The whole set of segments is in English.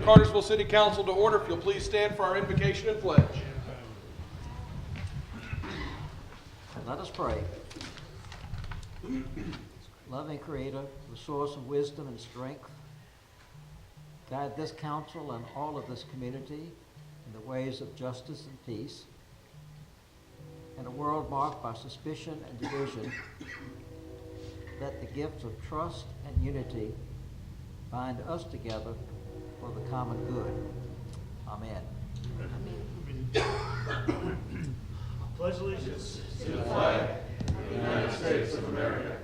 Cartersville City Council to order. If you'll please stand for our invocation and pledge. Let us pray. Loving Creator, the source of wisdom and strength, guide this council and all of this community in the ways of justice and peace. In a world marked by suspicion and division, let the gifts of trust and unity bind us together for the common good. Amen. Pledge allegiance to the flag of the United States of America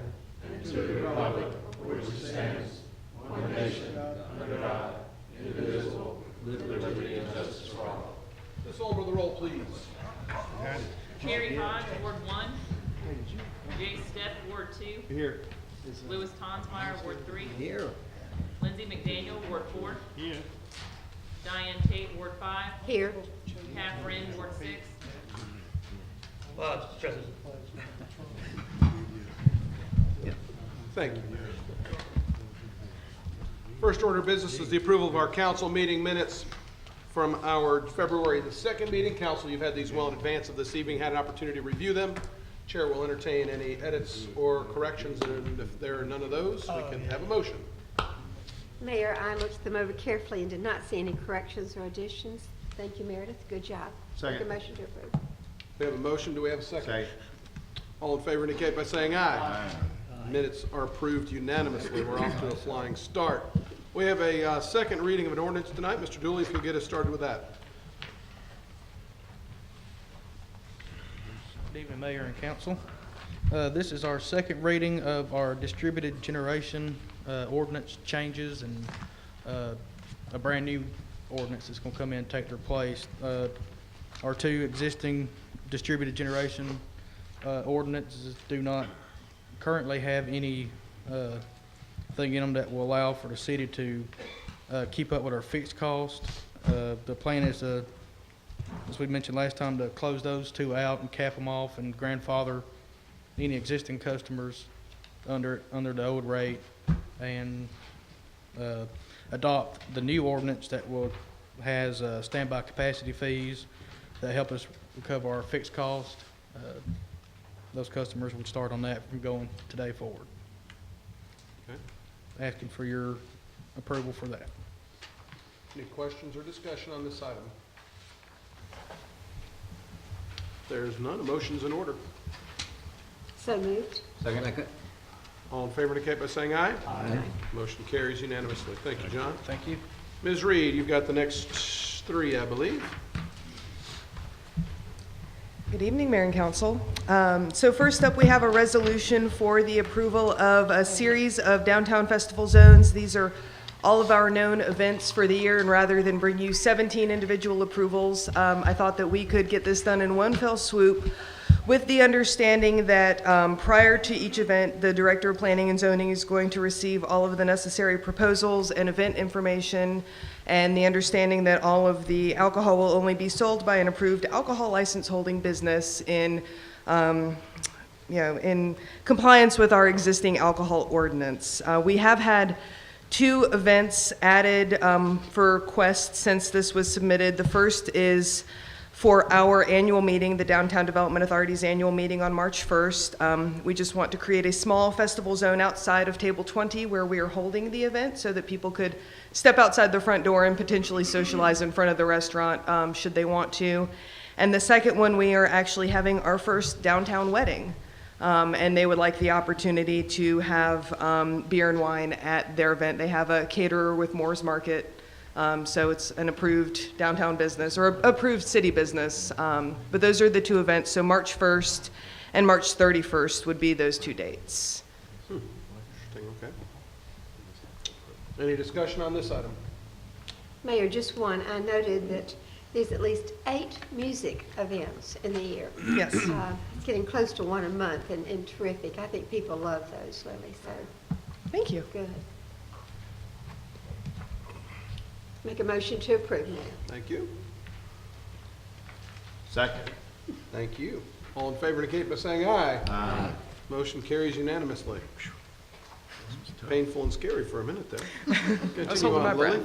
and to the republic for which it stands, one nation, under God, indivisible, with liberty and justice for all. Ms. Olmer, the roll, please. Mary Hodge, Ward 1. Jay Stepp, Ward 2. here. Louis Tonsmeyer, Ward 3. Here. Lindsay McDaniel, Ward 4. Here. Diane Tate, Ward 5. Here. Catherine, Ward 6. Thank you. First order of business is the approval of our council meeting minutes from our February the 2nd meeting. Council, you've had these well in advance of this evening, had an opportunity to review them. Chair will entertain any edits or corrections, and if there are none of those, we can have a motion. Mayor, I looked them over carefully and did not see any corrections or additions. Thank you, Meredith. Good job. Second. Make a motion to approve. We have a motion. Do we have a second? Second. All in favor indicate by saying aye. Minutes are approved unanimously. We're off to a flying start. We have a second reading of an ordinance tonight. Mr. Dooley, if you'll get us started with that. Good evening, Mayor and Council. This is our second reading of our distributed generation ordinance changes, and a brand new ordinance that's going to come in and take their place. Our two existing distributed generation ordinances do not currently have any thing in them that will allow for the city to keep up with our fixed cost. The plan is, as we mentioned last time, to close those two out and cap them off and grandfather any existing customers under the old rate, and adopt the new ordinance that has standby capacity fees that help us recover our fixed cost. Those customers would start on that from going today forward. Okay. Asking for your approval for that. Any questions or discussion on this item? There's none. A motion's in order. So moved. Second. All in favor indicate by saying aye. Aye. Motion carries unanimously. Thank you, John. Thank you. Ms. Reed, you've got the next three, I believe. Good evening, Mayor and Council. So first up, we have a resolution for the approval of a series of downtown festival zones. These are all of our known events for the year, and rather than bring you 17 individual approvals, I thought that we could get this done in one fell swoop, with the understanding that prior to each event, the Director of Planning and Zoning is going to receive all of the necessary proposals and event information, and the understanding that all of the alcohol will only be sold by an approved alcohol license holding business in compliance with our existing alcohol ordinance. We have had two events added for requests since this was submitted. The first is for our annual meeting, the Downtown Development Authority's annual meeting on March 1st. We just want to create a small festival zone outside of Table 20 where we are holding the event, so that people could step outside the front door and potentially socialize in front of the restaurant should they want to. And the second one, we are actually having our first downtown wedding. And they would like the opportunity to have beer and wine at their event. They have a caterer with Moore's Market. So it's an approved downtown business, or approved city business. But those are the two events. So March 1st and March 31st would be those two dates. Interesting, okay. Any discussion on this item? Mayor, just one. I noted that there's at least 8 music events in the year. Yes. It's getting close to one a month, and terrific. I think people love those, Lily, so Thank you. good. Make a motion to approve now. Thank you. Second. Thank you. All in favor indicate by saying aye. Aye. Motion carries unanimously. Painful and scary for a minute there. I was holding my breath.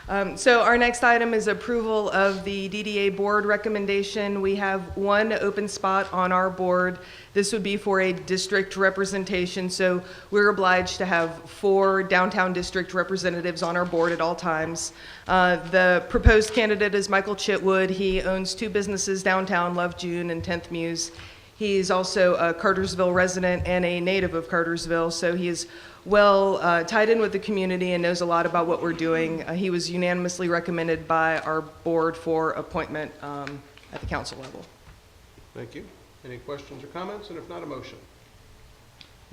So our next item is approval of the DDA board recommendation. We have one open spot on our board. This would be for a district representation, so we're obliged to have 4 downtown district representatives on our board at all times. The proposed candidate is Michael Chitwood. He owns 2 businesses downtown, Love June and 10th Muse. He's also a Cartersville resident and a native of Cartersville, so he is well tied in with the community and knows a lot about what we're doing. He was unanimously recommended by our board for appointment at the council level. Thank you. Any questions or comments? And if not, a motion.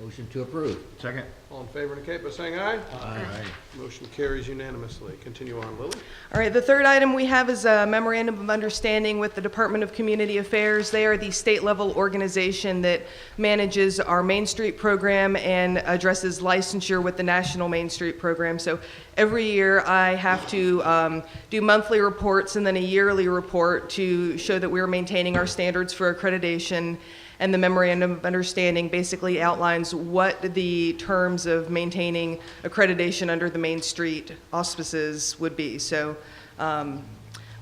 Motion to approve. Second. All in favor indicate by saying aye. Aye. Motion carries unanimously. Continue on, Lily. All right, the third item we have is a memorandum of understanding with the Department of Community Affairs. They are the state-level organization that manages our Main Street program and addresses licensure with the National Main Street program. So every year I have to do monthly reports and then a yearly report to show that we're maintaining our standards for accreditation. And the memorandum of understanding basically outlines what the terms of maintaining accreditation under the Main Street auspices would be. So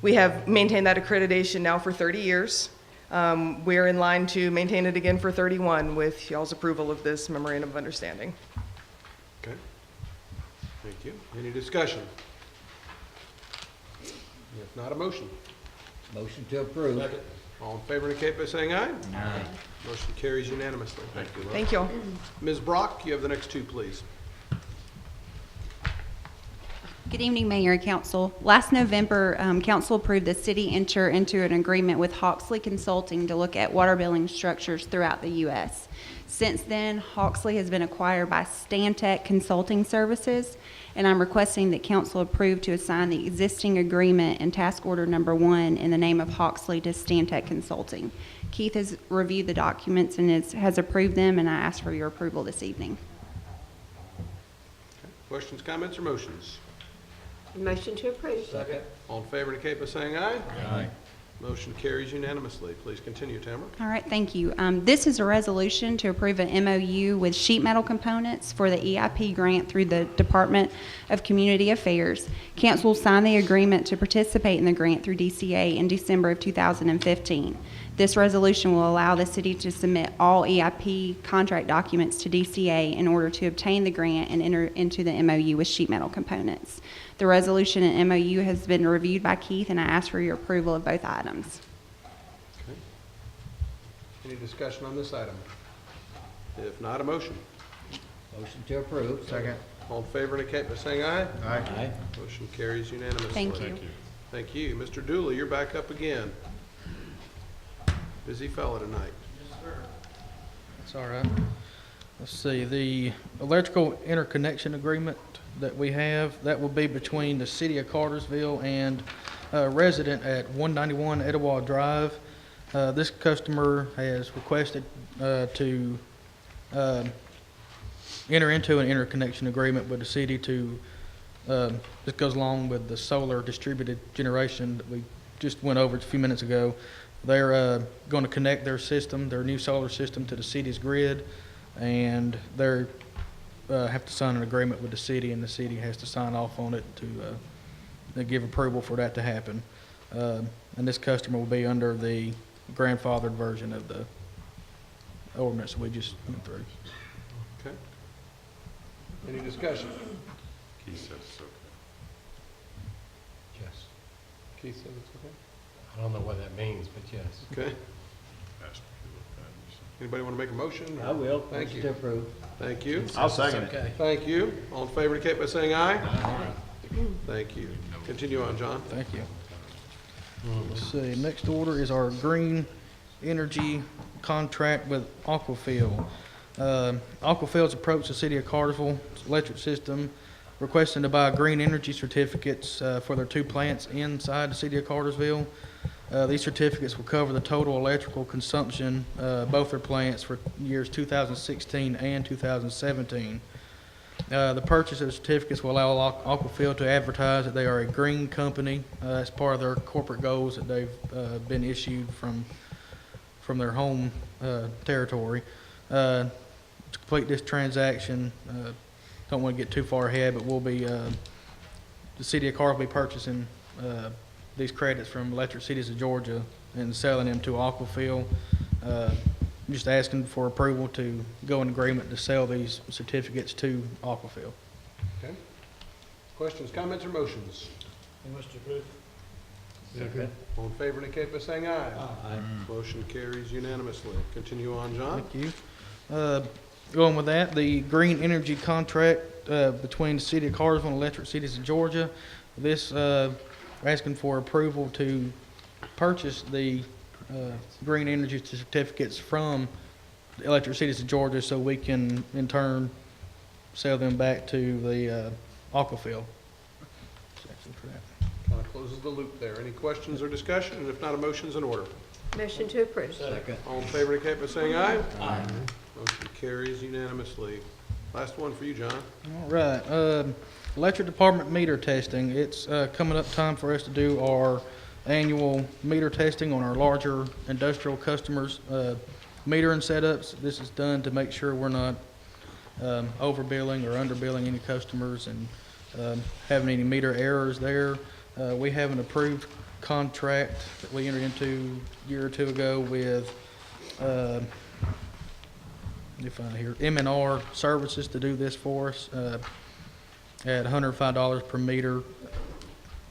we have maintained that accreditation now for 30 years. We're in line to maintain it again for 31 with y'all's approval of this memorandum of understanding. Okay. Thank you. Any discussion? If not, a motion. Motion to approve. All in favor indicate by saying aye. Aye. Motion carries unanimously. Thank you, Lily. Thank you all. Ms. Brock, you have the next 2, please. Good evening, Mayor and Council. Last November, Council approved the city enter into an agreement with Hawksley Consulting to look at water billing structures throughout the U.S. Since then, Hawksley has been acquired by Stantec Consulting Services, and I'm requesting that Council approve to assign the existing agreement in Task Order Number 1 in the name of Hawksley to Stantec Consulting. Keith has reviewed the documents and has approved them, and I ask for your approval this evening. Okay. Questions, comments, or motions? Motion to approve. Second. All in favor indicate by saying aye. Aye. Motion carries unanimously. Please continue, Tamara. All right, thank you. This is a resolution to approve an MOU with sheet metal components for the EIP grant through the Department of Community Affairs. Council signed the agreement to participate in the grant through DCA in December of 2015. This resolution will allow the city to submit all EIP contract documents to DCA in order to obtain the grant and enter into the MOU with sheet metal components. The resolution and MOU has been reviewed by Keith, and I ask for your approval of both items. Okay. Any discussion on this item? If not, a motion. Motion to approve. Second. All in favor indicate by saying aye. Aye. Motion carries unanimously. Thank you. Thank you. Mr. Dooley, you're back up again. Busy fella tonight. That's all right. Let's see, the electrical interconnection agreement that we have, that will be between the city of Cartersville and a resident at 191 Etowah Drive. This customer has requested to enter into an interconnection agreement with the city to, this goes along with the solar distributed generation that we just went over a few minutes ago. They're going to connect their system, their new solar system, to the city's grid, and they're have to sign an agreement with the city, and the city has to sign off on it to give approval for that to happen. And this customer will be under the grandfathered version of the ordinance we just went through. Okay. Any discussion? Keith says it's okay. Yes. Keith says it's okay? I don't know what that means, but yes. Okay. Asked if you looked at it. Anybody want to make a motion? I will. Thank Motion you. to approve. Thank you. I'll second it. Okay. Thank you. All in favor indicate by saying aye. Thank you. Continue on, John. Thank you. Let's see, next order is our green energy contract with Aquafield. Aquafield's approached the city of Cartersville electric system requesting to buy green energy certificates for their 2 plants inside the city of Cartersville. These certificates will cover the total electrical consumption, both their plants, for years 2016 and 2017. The purchase of the certificates will allow Aquafield to advertise that they are a green company as part of their corporate goals that they've been issued from their home territory. To complete this transaction, don't want to get too far ahead, but we'll be the city of Cartersville will be purchasing these credits from Electric Cities of Georgia and selling them to Aquafil. I'm just asking for approval to go in agreement to sell these certificates to Aquafil. Okay. Questions, comments, or motions? Motion to approve. Second. All in favor indicate by saying aye. Aye. Motion carries unanimously. Continue on, John. Thank you. Going with that, the green energy contract between the city of Cartersville and Electric Cities of Georgia. This, we're asking for approval to purchase the green energy certificates from the Electric Cities of Georgia so we can in turn sell them back to the Aquafil. Kind of closes the loop there. Any questions or discussion? And if not, a motion's in order. Motion to approve. Second. All in favor indicate by saying aye. Aye. Motion carries unanimously. Last one for you, John. All right, electric department meter testing. It's coming up time for us to do our annual meter testing on our larger industrial customers' metering setups. This is done to make sure we're not overbilling or underbilling any customers and having any meter errors there. We have an approved contract that we entered into a year or two ago with M&R Services to do this for us at $105 per meter.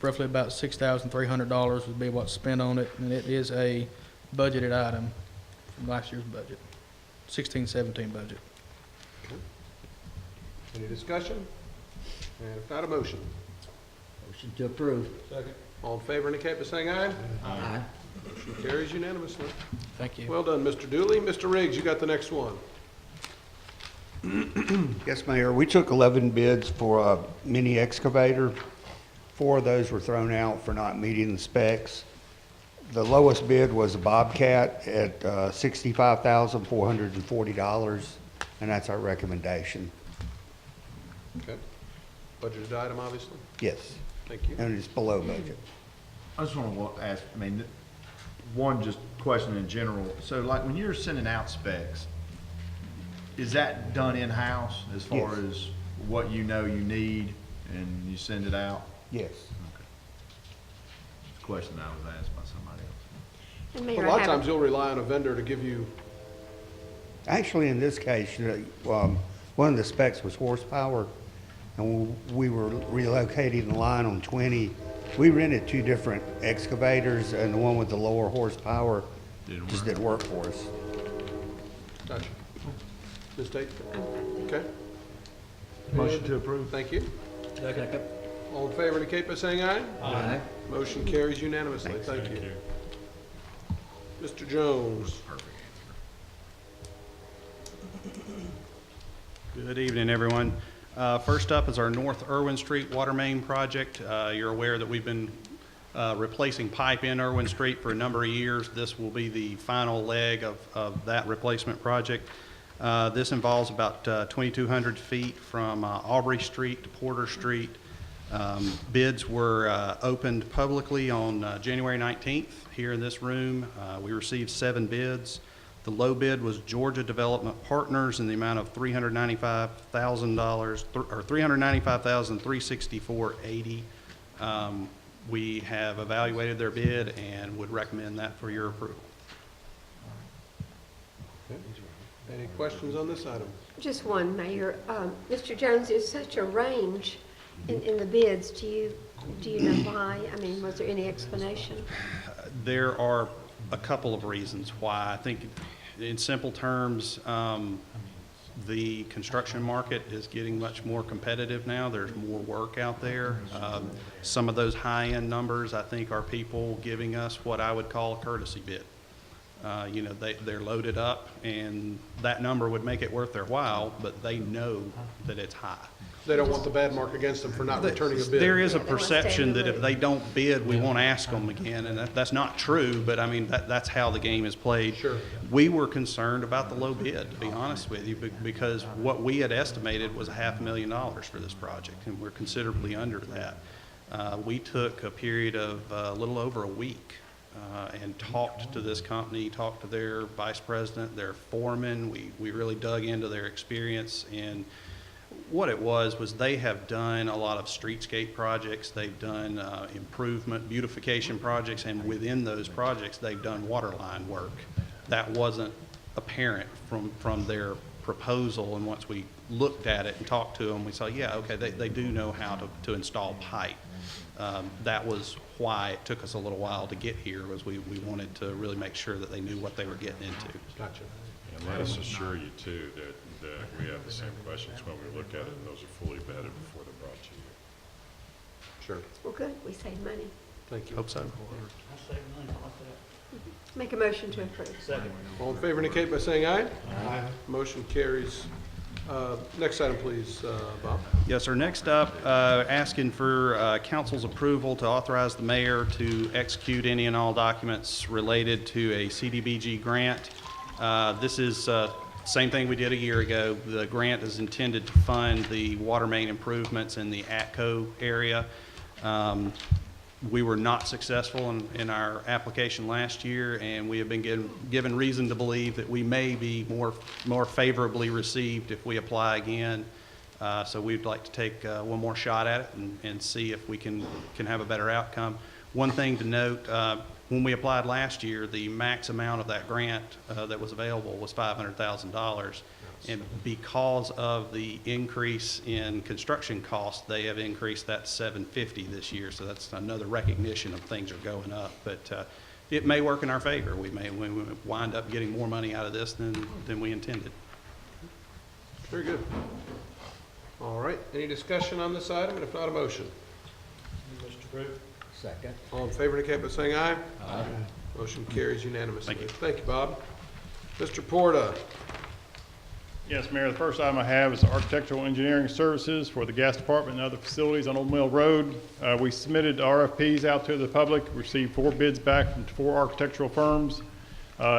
Roughly about $6,300 would be what's spent on it, and it is a budgeted item from last year's budget, 16-17 budget. Any discussion? And if not, a motion. Motion to approve. Second. All in favor indicate by saying aye. Aye. Motion carries unanimously. Thank you. Well done, Mr. Dooley. Mr. Riggs, you got the next one. Yes, Mayor. We took 11 bids for a mini excavator. 4 of those were thrown out for not meeting the specs. The lowest bid was a Bobcat at $65,440, and that's our recommendation. Okay. Budgeted item, obviously. Yes, Thank you. and it's below budget. I just want to ask, I mean, one just question in general. So like when you're sending out specs, is that done in-house as far Yes. as what you know you need and you send it out? Yes. Okay. It's a question that I was asked by somebody else. And A Mayor, lot I of have times you'll rely on a vendor to give you, Actually, in this case, one of the specs was horsepower, and we were relocating the line on 20. We rented 2 different excavators, and the one with the lower horsepower just didn't work for us. gotcha. Ms. Tate? Okay. Motion to approve. Thank you. Second. All in favor indicate by saying aye. Aye. Motion carries unanimously. Thank you. Mr. Jones. Good evening, everyone. First up is our North Irwin Street Water Main Project. You're aware that we've been replacing pipe in Irwin Street for a number of years. This will be the final leg of that replacement project. This involves about 2,200 feet from Aubrey Street to Porter Street. Bids were opened publicly on January 19th here in this room. We received 7 bids. The low bid was Georgia Development Partners in the amount of $395,000 or $395,364.80. We have evaluated their bid and would recommend that for your approval. Okay. Any questions on this item? just one, Mayor. Mr. Jones, there's such a range in the bids. Do you know why? I mean, was there any explanation? There are a couple of reasons why. I think in simple terms, the construction market is getting much more competitive now. There's more work out there. Some of those high-end numbers, I think, are people giving us what I would call a courtesy bid. You know, they're loaded up, and that number would make it worth their while, but they know that it's high. They don't want the bad mark against them for not returning a bid. There is a Yeah, they wanna stay perception in the that if loop. they don't bid, we won't ask them again, and that's not true, but I mean, that's how the game is played. Sure. We were concerned about the low bid, to be honest with you, because what we had estimated was $500,000 for this project, and we're considerably under that. We took a period of a little over a week and talked to this company, talked to their vice president, their foreman. We really dug into their experience, and what it was they have done a lot of streetscape projects, they've done improvement, beautification projects, and within those projects, they've done water line work. That wasn't apparent from their proposal, and once we looked at it and talked to them, we saw, yeah, okay, they do know how to install pipe. That was why it took us a little while to get here, was we wanted to really make sure that they knew what they were getting into. Gotcha. And let us assure you too that we have the same questions when we look at it, and those are fully vetted before they're brought to you. Sure. Well, good, we saved money. Thank you. Hope so. I'll say none, I'll say Make a motion to approve. that. Second. All in favor indicate by saying aye. Aye. Motion carries. Next item, please, Bob. Yes, sir. Next up, asking for council's approval to authorize the mayor to execute any and all documents related to a CDBG grant. This is same thing we did a year ago. The grant is intended to fund the water main improvements in the ATCO area. We were not successful in our application last year, and we have been given reason to believe that we may be more favorably received if we apply again. So we'd like to take one more shot at it and see if we can have a better outcome. One thing to note, when we applied last year, the max amount of that grant that was available was $500,000. And because of the increase in construction costs, they have increased that to $750,000 this year. So that's another recognition of things are going up. But it may work in our favor. We may wind up getting more money out of this than we intended. Very good. All right. Any discussion on this item? And if not, a motion. Mr. Approved. Second. All in favor indicate by saying aye. Aye. Motion carries unanimously. Thank you. Thank you, Bob. Mr. Porta. Yes, Mayor, the first item I have is architectural engineering services for the gas department and other facilities on Old Mill Road. We submitted RFPs out to the public, received 4 bids back from 4 architectural firms.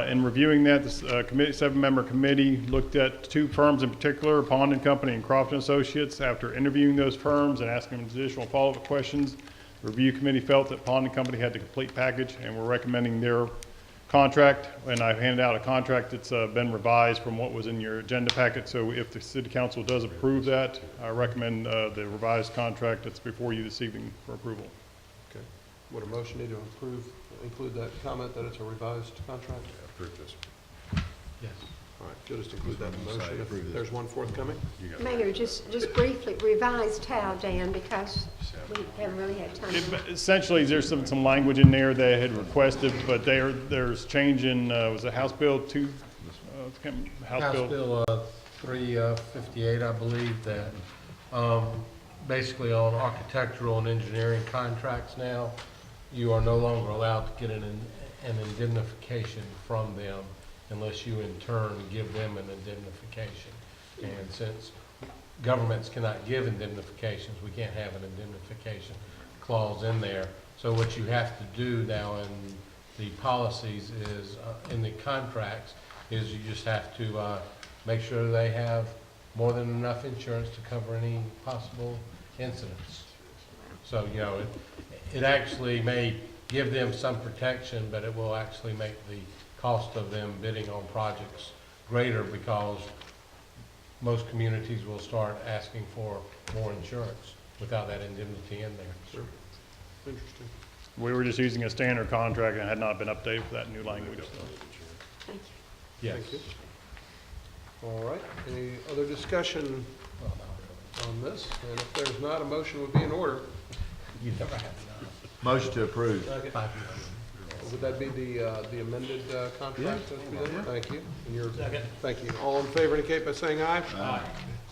In reviewing that, this 7-member committee looked at 2 firms in particular, Pond & Company and Crofton Associates. After interviewing those firms and asking them additional follow-up questions, the review committee felt that Pond & Company had the complete package, and we're recommending their contract, and I've handed out a contract that's been revised from what was in your agenda packet. So if the city council does approve that, I recommend the revised contract that's before you this evening for approval. Okay. Would a motion need to include that comment that it's a revised contract? Yeah, approve this. Yes. All right, you'll just include that in the motion if there's one forthcoming. Mayor, just briefly, revised how, Dan, because we haven't really had time. Essentially, there's some language in there they had requested, but there's change in, was it House Bill 2? House Bill 358, I believe, that basically on architectural and engineering contracts now, you are no longer allowed to get an indemnification from them unless you in turn give them an indemnification. And since governments cannot give indemnifications, we can't have an indemnification clause in there. So what you have to do now in the policies is, in the contracts, is you just have to make sure they have more than enough insurance to cover any possible incidents. So, you know, it actually may give them some protection, but it will actually make the cost of them bidding on projects greater, because most communities will start asking for more insurance without that indemnity in there. Sure. Interesting. We were just using a standard contract and had not been updated for that new language. So. Thank you. Yes. Thank you. All right. Any other discussion on this? And if there's not, a motion would be in order. You never have Motion to approve. Would that be the amended contract? Yeah. Thank you. And you're, Second. thank you. All in favor indicate by saying aye. Aye.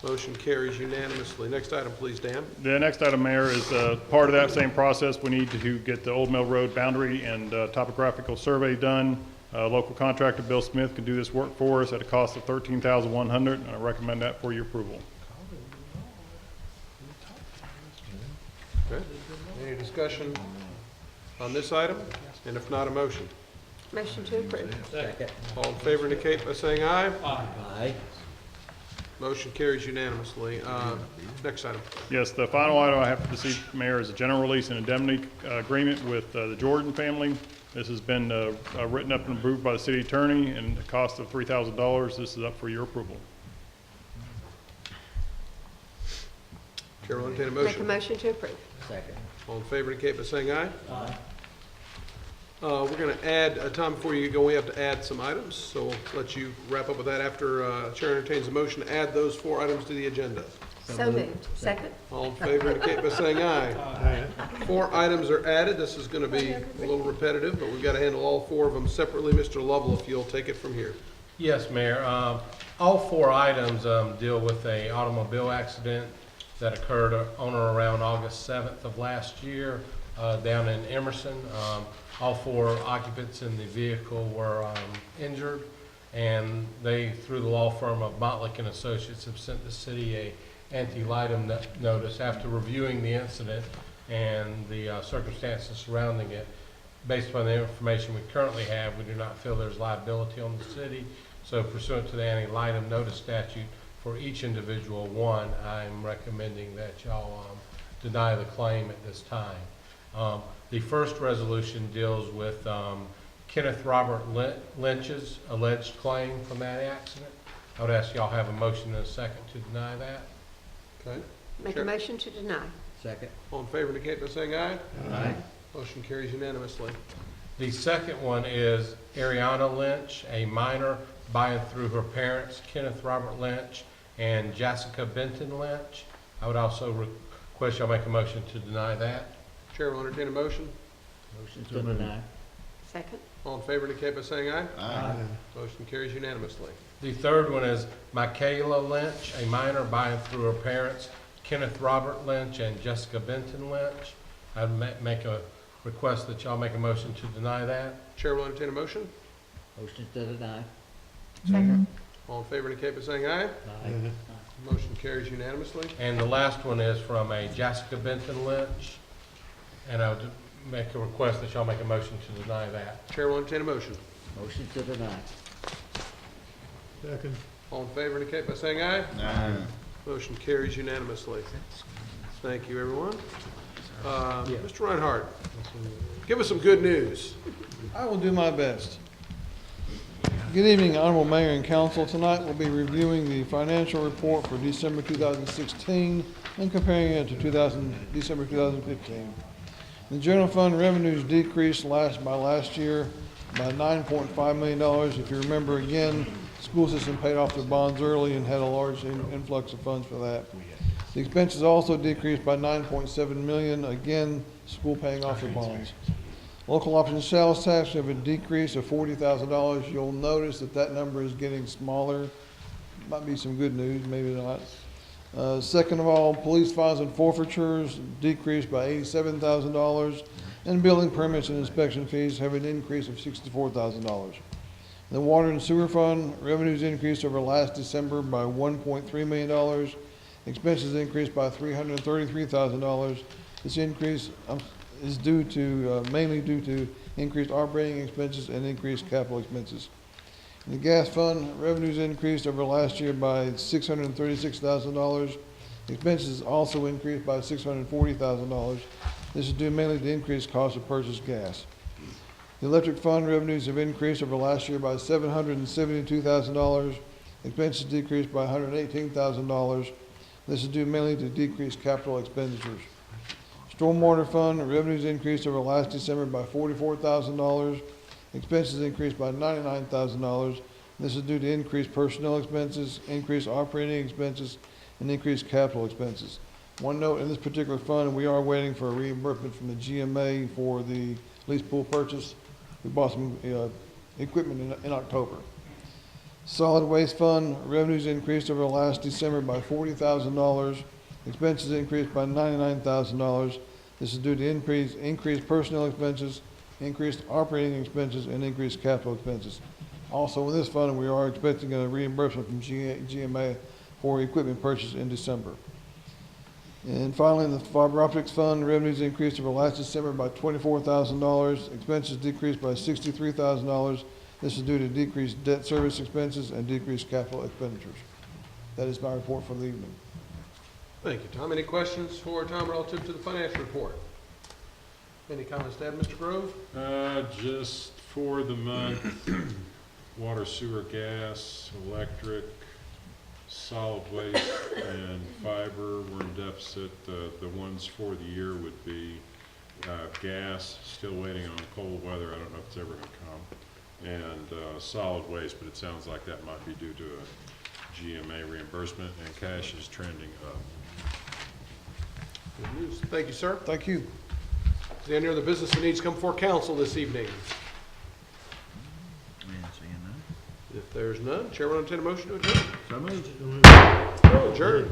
Motion carries unanimously. Next item, please, Dan. The next item, Mayor, is part of that same process. We need to get the Old Mill Road boundary and topographical survey done. Local contractor Bill Smith can do this work for us at a cost of $13,100, and I recommend that for your approval. Okay. Any discussion on this item? And if not, a motion. Motion to approve. Second. All in favor indicate by saying aye. Aye. Motion carries unanimously. Next item. Yes, the final item I have for this evening, Mayor, is a general release and indemnity agreement with the Jordan family. This has been written up and approved by the city attorney, and the cost of $3,000. This is up for your approval. Chair will entertain a Make a motion. motion to approve. Second. All in favor indicate by saying aye. Aye. We're going to add, Tom, before you go, we have to add some items, so we'll let you wrap up with that after Chair entertains a motion to add those 4 items to the agenda. So moved. Second. All in favor indicate by saying aye. Aye. 4 items are added. This is going to be a little repetitive, but we've got to handle all 4 of them separately. Mr. Lovell, if you'll take it from here. Yes, Mayor. All 4 items deal with a automobile accident that occurred on or around August 7th of last year down in Emerson. All 4 occupants in the vehicle were injured, and they, through the law firm of Motley and Associates, have sent the city a anti-litem notice after reviewing the incident and the circumstances surrounding it. Based upon the information we currently have, we do not feel there's liability on the city. So pursuant to the anti-litem notice statute, for each individual one, I'm recommending that y'all deny the claim at this time. The first resolution deals with Kenneth Robert Lynch's alleged claim from that accident. I would ask y'all have a motion and a second to deny that. Okay. Make Chair. a motion to deny. Second. All in favor indicate by saying aye. Aye. Motion carries unanimously. The second one is Ariana Lynch, a minor, by and through her parents, Kenneth Robert Lynch and Jessica Benton Lynch. I would also request y'all make a motion to deny that. Chair will entertain a motion. Motion to deny. Second. All in favor indicate by saying aye. Aye. Motion carries unanimously. The third one is Michaela Lynch, a minor, by and through her parents, Kenneth Robert Lynch and Jessica Benton Lynch. I'd make a request that y'all make a motion to deny that. Chair will entertain a motion. Motion to deny. Second. All in favor indicate by saying aye. Aye. Motion carries unanimously. And the last one is from a Jessica Benton Lynch. And I would make a request that y'all make a motion to deny that. Chair will entertain a motion. Motion to deny. Second. All in favor indicate by saying aye. Aye. Motion carries unanimously. Thank you, everyone. Mr. Reinhardt, give us some good news. I will do my best. Good evening, Honorable Mayor and Council. Tonight we'll be reviewing the financial report for December 2016 and comparing it to December 2015. The general fund revenues decreased last year by $9.5 million. If you remember, again, the school system paid off their bonds early and had a large influx of funds for that. The expenses also decreased by $9.7 million. Again, school paying off their bonds. Local option sales tax have a decrease of $40,000. You'll notice that that number is getting smaller. Might be some good news, maybe not. Second of all, police fines and forfeitures decreased by $87,000, and building permits and inspection fees have an increase of $64,000. The water and sewer fund revenues increased over last December by $1.3 million. Expenses increased by $333,000. This increase is mainly due to increased operating expenses and increased capital expenses. In the gas fund, revenues increased over last year by $636,000. Expenses also increased by $640,000. This is due mainly to increased cost of purchased gas. The electric fund revenues have increased over last year by $772,000. Expenses decreased by $118,000. This is due mainly to decreased capital expenditures. Stormwater fund revenues increased over last December by $44,000. Expenses increased by $99,000. This is due to increased personnel expenses, increased operating expenses, and increased capital expenses. One note in this particular fund, we are waiting for a reimbursement from the GMA for the lease pool purchase. We bought some equipment in October. Solid waste fund revenues increased over last December by $40,000. Expenses increased by $99,000. This is due to increased personnel expenses, increased operating expenses, and increased capital expenses. Also, in this fund, we are expecting a reimbursement from GMA for equipment purchase in December. And finally, in the fiber optics fund, revenues increased over last December by $24,000. Expenses decreased by $63,000. This is due to decreased debt service expenses and decreased capital expenditures. That is my report for the evening. Thank you, Tom. Any questions for Tom relative to the financial report? Any comments to add, Mr. Grove? Just for the month, water, sewer, gas, electric, Solid waste and fiber were in deficit. The ones for the year would be gas, still waiting on cold weather. I don't know if it's ever going to come. And solid waste, but it sounds like that might be due to a GMA reimbursement, and cash is trending up. Good news. Thank you, sir. Thank you. Is there any other business that needs to come before council this evening? If there's none, Chair will entertain a motion to adjourn. So moved. Adjourn.